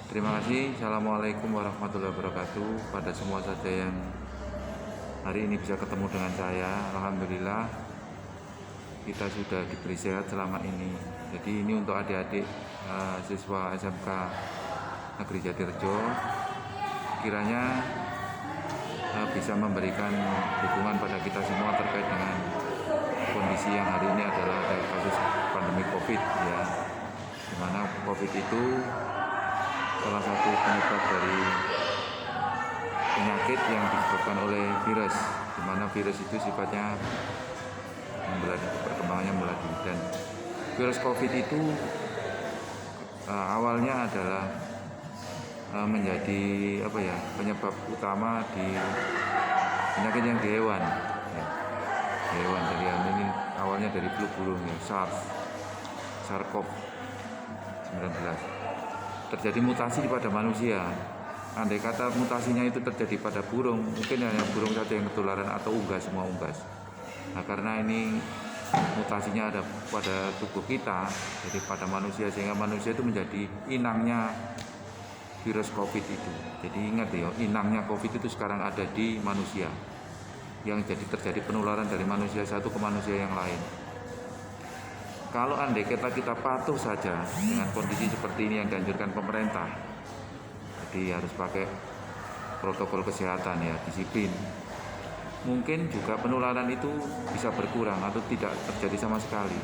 Terima kasih. Assalamualaikum warahmatullahi wabarakatuh. Pada semua saja yang hari ini bisa ketemu dengan saya, alhamdulillah kita sudah diberi sehat selama ini. Jadi ini untuk adik-adik siswa SMK Negeri Jatirejo, kiranya bisa memberikan dukungan pada kita semua terkait dengan kondisi yang hari ini adalah kasus pandemi COVID ya, dimana COVID itu salah satu penyebab dari penyakit yang disebabkan oleh virus, di mana virus itu sifatnya perkembangannya melaju. Dan virus COVID itu awalnya adalah menjadi penyebab utama di penyakit yang di hewan. Hewan dari ini awalnya dari flu burung ya, SARS-CoV-19. Terjadi mutasi pada manusia. Andai kata mutasinya itu terjadi pada burung, mungkin hanya burung saja yang ketularan atau unggas, semua unggas. Nah, karena ini mutasinya ada pada tubuh kita, jadi pada manusia, sehingga manusia itu menjadi inangnya virus COVID itu. Jadi ingat ya, inangnya COVID itu sekarang ada di manusia, yang jadi terjadi penularan dari manusia satu ke manusia yang lain. Kalau andai kita patuh saja dengan kondisi seperti ini yang dianjurkan pemerintah, jadi harus pakai protokol kesehatan ya, disiplin, mungkin juga penularan itu bisa berkurang atau tidak terjadi sama sekali.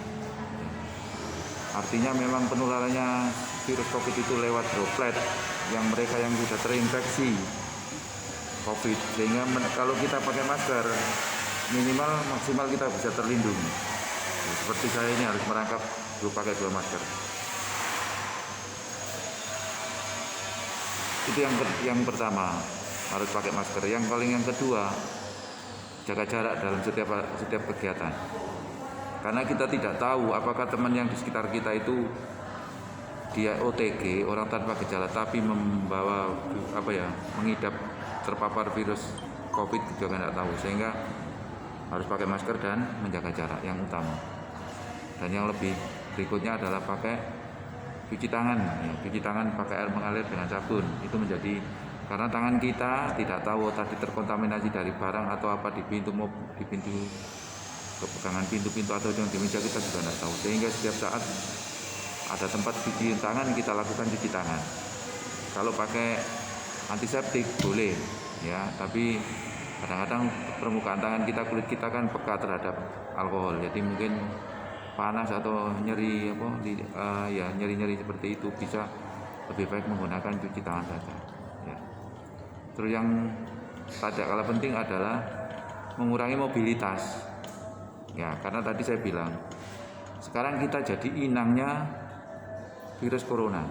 Artinya memang penularannya virus COVID itu lewat droplet yang mereka yang sudah terinfeksi COVID, sehingga kalau kita pakai masker minimal maksimal kita bisa terlindungi. Seperti saya ini harus merangkap pakai 2 masker. Itu yang pertama, harus pakai masker. Yang kedua, jaga jarak dalam setiap kegiatan. Karena kita tidak tahu apakah teman yang di sekitar kita itu dia OTG, orang tanpa gejala, tapi membawa mengidap terpapar virus COVID, juga tidak tahu. Sehingga harus pakai masker dan menjaga jarak yang utama. Dan yang lebih berikutnya adalah pakai cuci tangan ya, cuci tangan pakai air mengalir dengan sabun. Itu menjadi, karena tangan kita tidak tahu tadi terkontaminasi dari barang atau apa di pintu kepegangan pintu atau yang di meja, kita juga tidak tahu. Sehingga setiap saat ada tempat cuci tangan, kita lakukan cuci tangan. Kalau pakai antiseptik boleh ya, tapi kadang-kadang permukaan tangan kita, kulit kita kan peka terhadap alkohol, jadi mungkin panas atau nyeri nyeri seperti itu, bisa lebih baik menggunakan cuci tangan saja ya. Terus yang tidak kalah penting adalah mengurangi mobilitas ya, karena tadi saya bilang sekarang kita jadi inangnya virus corona.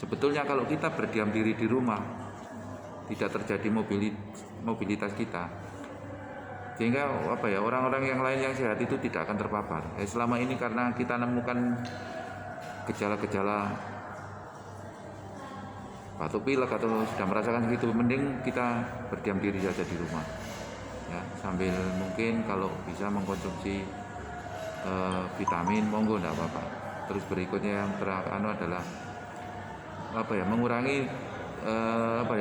Sebetulnya kalau kita berdiam diri di rumah, tidak terjadi mobilitas kita, sehingga orang-orang yang lain yang sehat itu tidak akan terpapar. Selama ini karena kita menemukan gejala-gejala batuk pilek atau sudah merasakan gitu, mending kita berdiam diri saja di rumah ya, sambil mungkin kalau bisa mengkonsumsi vitamin, monggo tidak apa-apa. Terus berikutnya yang adalah mengurangi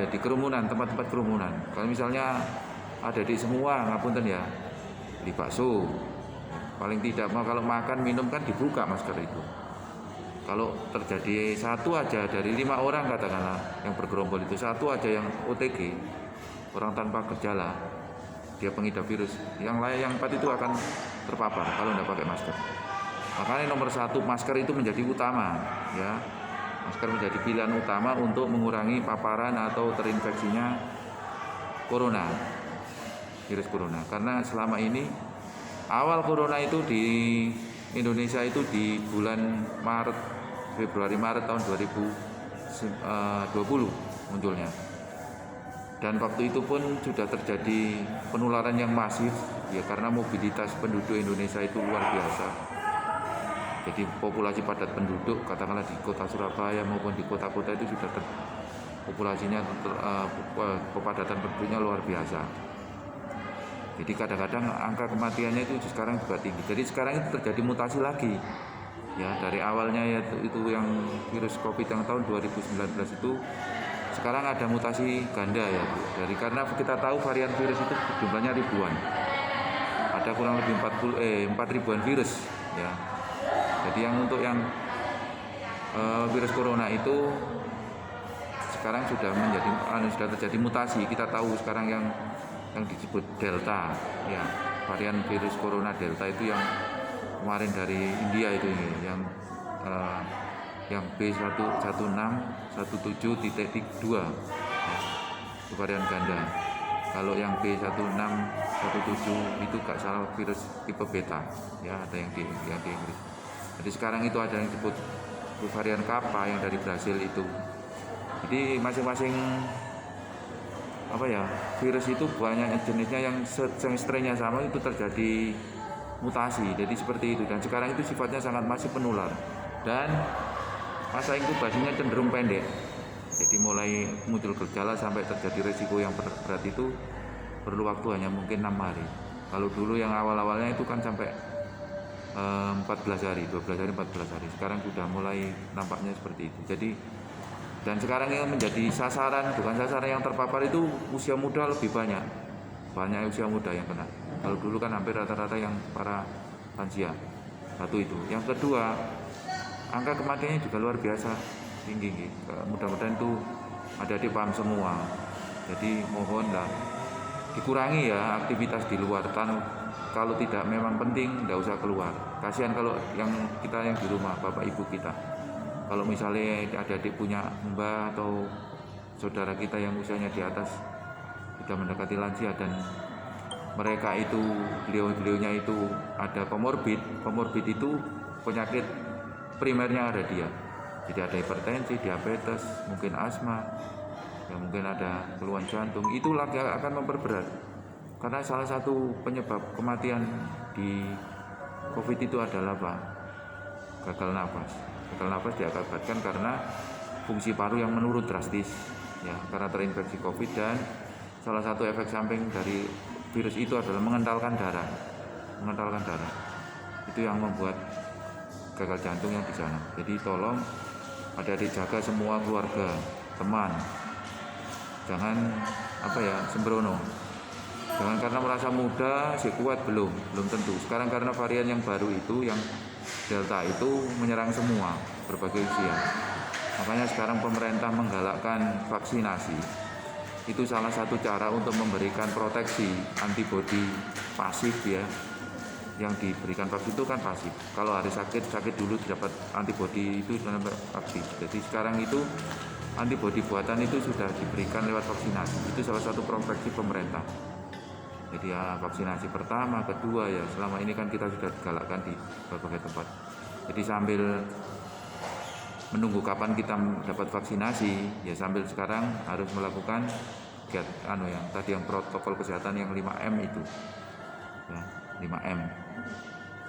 di kerumunan, tempat-tempat kerumunan. Kalau misalnya ada di semua, ngapunten ya, di bakso, paling tidak kalau makan minum kan dibuka masker itu. Kalau terjadi satu aja dari 5 orang katakanlah yang bergerombol itu, satu aja yang OTG, orang tanpa gejala, dia pengidap virus, yang lain yang 4 itu akan terpapar kalau tidak pakai masker. Makanya nomor 1 masker itu menjadi utama ya. Masker menjadi pilihan utama untuk mengurangi paparan atau terinfeksinya virus corona. Karena selama ini awal corona itu di Indonesia itu di bulan Februari-Maret tahun 2020 munculnya. Dan waktu itu pun sudah terjadi penularan yang masif ya, karena mobilitas penduduk Indonesia itu luar biasa. Jadi populasi padat penduduk, katakanlah di kota Surabaya maupun di kota-kota itu sudah populasinya kepadatan penduduknya luar biasa. Jadi kadang-kadang angka kematiannya itu sekarang juga tinggi. Jadi sekarang itu terjadi mutasi lagi. Ya, dari awalnya itu yang virus COVID yang tahun 2019 itu sekarang ada mutasi ganda ya Bu. Karena kita tahu varian virus itu jumlahnya ribuan. Ada kurang lebih 4 ribuan virus ya. Jadi untuk yang virus corona itu sekarang sudah terjadi mutasi. Kita tahu sekarang yang disebut Delta ya, varian virus corona Delta itu yang kemarin dari India itu yang B11617.2 ya, itu varian ganda. Kalau yang B1617 itu gak salah virus tipe beta ya, ada yang di Inggris. Jadi sekarang itu ada yang disebut varian Kappa yang dari Brasil itu. Jadi masing-masing virus itu banyak jenisnya, yang strainnya sama itu terjadi mutasi. Jadi seperti itu, dan sekarang itu sifatnya sangat masif penular dan masa inkubasinya cenderung pendek. Jadi mulai muncul gejala sampai terjadi resiko yang berat itu perlu waktu hanya mungkin 6 hari. Kalau dulu yang awal-awalnya itu kan sampai 14 hari, 12 hari, 14 hari. Sekarang sudah mulai nampaknya seperti itu. Jadi dan sekarang yang menjadi bukan sasaran yang terpapar itu usia muda lebih banyak usia muda yang kena. Kalau dulu kan hampir rata-rata yang para lansia. Satu itu. Yang kedua, angka kematiannya juga luar biasa tinggi. Mudah-mudahan itu adik-adik paham semua. Jadi mohonlah dikurangi ya aktivitas di luar. Kalau tidak memang penting, nggak usah keluar. Kasihan kalau yang di rumah, bapak ibu kita. Kalau misalnya adik-adik punya mbah atau saudara kita yang usianya di atas sudah mendekati lansia dan mereka itu beliaunya itu ada komorbid itu penyakit primernya ada dia. Jadi ada hipertensi, diabetes, mungkin asma, ya mungkin ada keluhan jantung. Itu lagi akan memperberat. Karena salah satu penyebab kematian di COVID itu adalah gagal nafas. Gagal nafas diakibatkan karena fungsi paru yang menurun drastis ya, karena terinfeksi COVID, dan salah satu efek samping dari virus itu adalah mengentalkan darah. Itu yang membuat gagal jantung yang di sana. Jadi tolong adik-adik jaga semua keluarga, teman. Jangan sembrono. Jangan karena merasa muda, kuat, belum tentu. Sekarang karena varian yang baru itu, yang Delta itu menyerang semua berbagai usia. Makanya sekarang pemerintah menggalakkan vaksinasi. Itu salah satu cara untuk memberikan proteksi antibodi pasif ya. Yang diberikan vaksin itu kan pasif. Kalau hari sakit dulu dapat antibodi itu sampai aktif. Jadi sekarang itu antibodi buatan itu sudah diberikan lewat vaksinasi. Itu salah satu proteksi pemerintah. Jadi ya vaksinasi pertama, kedua ya selama ini kan kita sudah digalakkan di berbagai tempat. Jadi sambil menunggu kapan kita dapat vaksinasi, ya sambil sekarang harus melakukan yang protokol kesehatan yang 5M itu. Ya, 5M.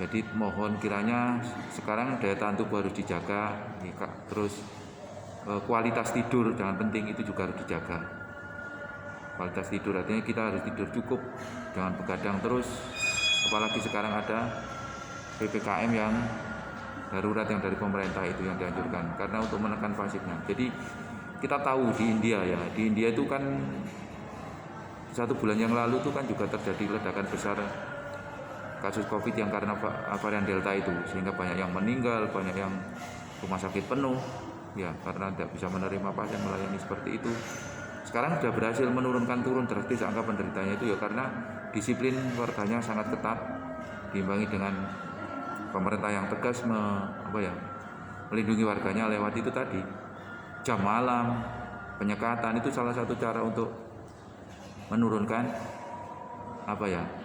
Jadi mohon kiranya sekarang daya tahan tubuh harus dijaga, terus kualitas tidur jangan penting, itu juga harus dijaga. Kualitas tidur artinya kita harus tidur cukup, jangan begadang terus, apalagi sekarang ada PPKM yang darurat yang dari pemerintah itu yang dianjurkan karena untuk menekan pasifnya. Jadi kita tahu di India itu kan 1 bulan yang lalu itu kan juga terjadi ledakan besar kasus COVID yang karena varian Delta itu, sehingga banyak yang meninggal, banyak yang rumah sakit penuh ya karena tidak bisa menerima pasien, melayani seperti itu. Sekarang sudah berhasil turun drastis angka penderitanya itu ya karena disiplin warganya sangat ketat, diimbangi dengan pemerintah yang tegas melindungi warganya lewat itu tadi, jam malam, penyekatan. Itu salah satu cara untuk menurunkan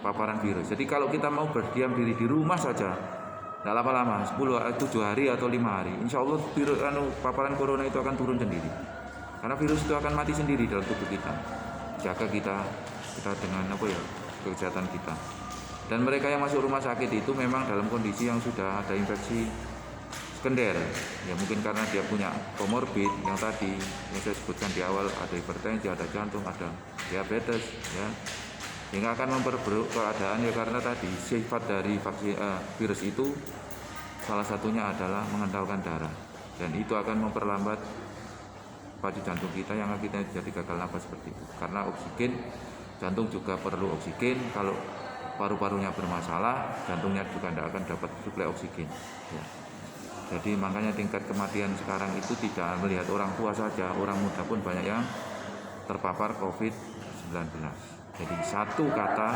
paparan virus. Jadi kalau kita mau berdiam diri di rumah saja, tidak lama-lama 7 hari atau 5 hari, insya Allah paparan corona itu akan turun sendiri. Karena virus itu akan mati sendiri dalam tubuh kita. Jaga kita dengan kesehatan kita. Dan mereka yang masuk rumah sakit itu memang dalam kondisi yang sudah ada infeksi sekunder. Ya mungkin karena dia punya komorbid yang tadi yang saya sebutkan di awal, ada hipertensi, ada jantung, ada diabetes ya. Yang akan memperburuk keadaan ya karena tadi sifat dari virus itu salah satunya adalah mengentalkan darah, dan itu akan memperlambat pacu jantung kita yang akhirnya jadi gagal nafas seperti itu. Karena oksigen, jantung juga perlu oksigen. Kalau paru-parunya bermasalah, jantungnya juga tidak akan dapat suplai oksigen ya. Jadi makanya tingkat kematian sekarang itu tidak melihat orang tua saja, orang muda pun banyak yang terpapar COVID-19. Jadi satu kata,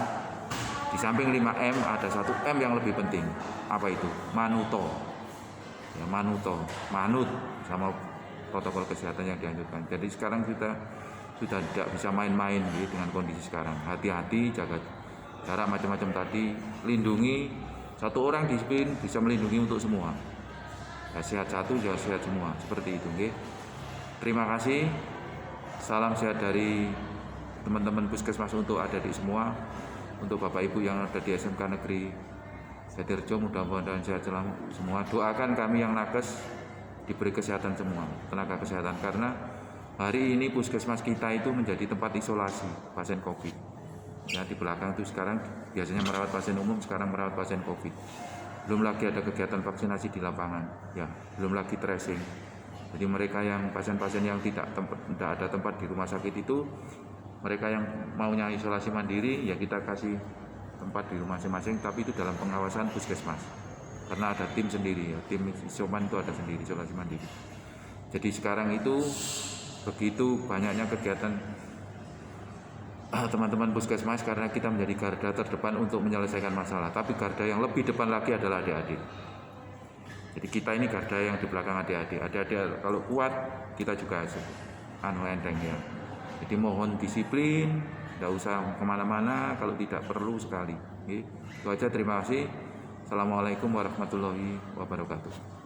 di samping 5M ada 1M yang lebih penting. Apa itu? Manuto ya, manut sama protokol kesehatan yang dianjurkan. Jadi sekarang kita sudah tidak bisa main-main dengan kondisi sekarang. Hati-hati, jaga jarak macam-macam tadi, lindungi. Satu orang disiplin bisa melindungi untuk semua ya, sehat satu ya sehat semua, seperti itu. Terima kasih, salam sehat dari teman-teman puskesmas untuk adik-adik semua, untuk bapak ibu yang ada di SMK Negeri Jatirejo, mudah-mudahan sehat semua. Doakan kami yang nakes diberi kesehatan semua, tenaga kesehatan, karena hari ini puskesmas kita itu menjadi tempat isolasi pasien COVID ya. Di belakang itu sekarang biasanya merawat pasien umum, sekarang merawat pasien COVID. Belum lagi ada kegiatan vaksinasi di lapangan ya, belum lagi tracing. Jadi mereka yang pasien-pasien yang tidak ada tempat di rumah sakit itu, mereka yang maunya isolasi mandiri ya kita kasih tempat di rumah masing-masing, tapi itu dalam pengawasan puskesmas, karena ada tim sendiri ya, tim isoman itu ada sendiri, isolasi mandiri. Jadi sekarang itu begitu banyaknya kegiatan teman-teman puskesmas, karena kita menjadi garda terdepan untuk menyelesaikan masalah, tapi garda yang lebih depan lagi adalah adik-adik. Jadi kita ini garda yang di belakang adik-adik. Adik-adik kalau kuat, kita juga enteng ya. Jadi mohon disiplin, tidak usah kemana-mana kalau tidak perlu sekali. Itu aja, terima kasih. Assalamualaikum warahmatullahi wabarakatuh.